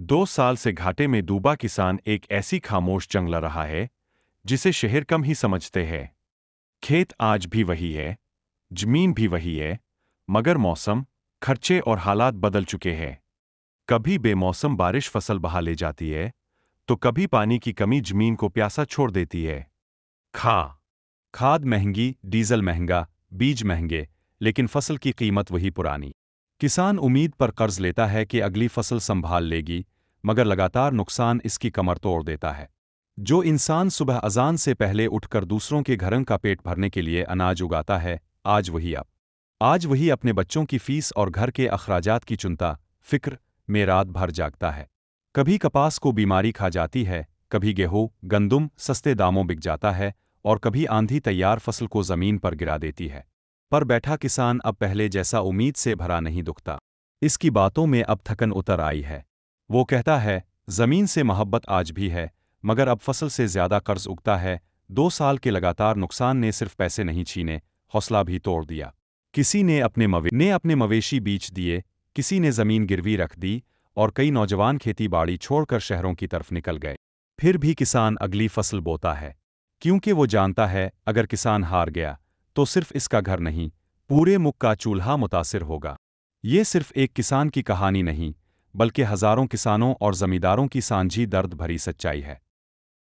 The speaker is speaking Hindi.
2 साल से घाटे में डूबा किसान एक ऐसी खामोश जंग लड़ रहा है जिसे शहर कम ही समझते हैं। खेत आज भी वही है, जमीन भी वही है, मगर मौसम, खर्चे और हालात बदल चुके हैं। कभी बेमौसम बारिश फसल बहा ले जाती है, तो कभी पानी की कमी जमीन को प्यासा छोड़ देती है। खा खाद महंगी, डीजल महंगा, बीज महंगे, लेकिन फसल की कीमत वही पुरानी। किसान उम्मीद पर कर्ज लेता है कि अगली फसल संभाल लेगी, मगर लगातार नुकसान इसकी कमर तोड़ देता है। जो इंसान सुबह अजान से पहले उठकर दूसरों के घरों का पेट भरने के लिए अनाज उगाता है, आज वही अपने बच्चों की फीस और घर के अखराजात की चिंता, फिक्र में रात भर जागता है। कभी कपास को बीमारी खा जाती है, कभी गेहूं, गंदुम सस्ते दामों बिक जाता है, और कभी आंधी तैयार फसल को जमीन पर गिरा देती है। पर बैठा किसान अब पहले जैसा उम्मीद से भरा नहीं दुखता। इसकी बातों में अब थकन उतर आई है। वो कहता है, जमीन से मोहब्बत आज भी है, मगर अब फसल से ज्यादा कर्ज उगता है। 2 साल के लगातार नुकसान ने सिर्फ पैसे नहीं छीने, हौसला भी तोड़ दिया। किसी ने अपने मवेशी बेच दिए, किसी ने जमीन गिरवी रख दी, और कई नौजवान खेती बाड़ी छोड़कर शहरों की तरफ निकल गए। फिर भी किसान अगली फसल बोता है, क्योंकि वो जानता है अगर किसान हार गया तो सिर्फ इसका घर नहीं, पूरे मुल्क का चूल्हा मुतासिर होगा। ये सिर्फ एक किसान की कहानी नहीं, बल्कि हजारों किसानों और जमींदारों की सांझी दर्द भरी सच्चाई है।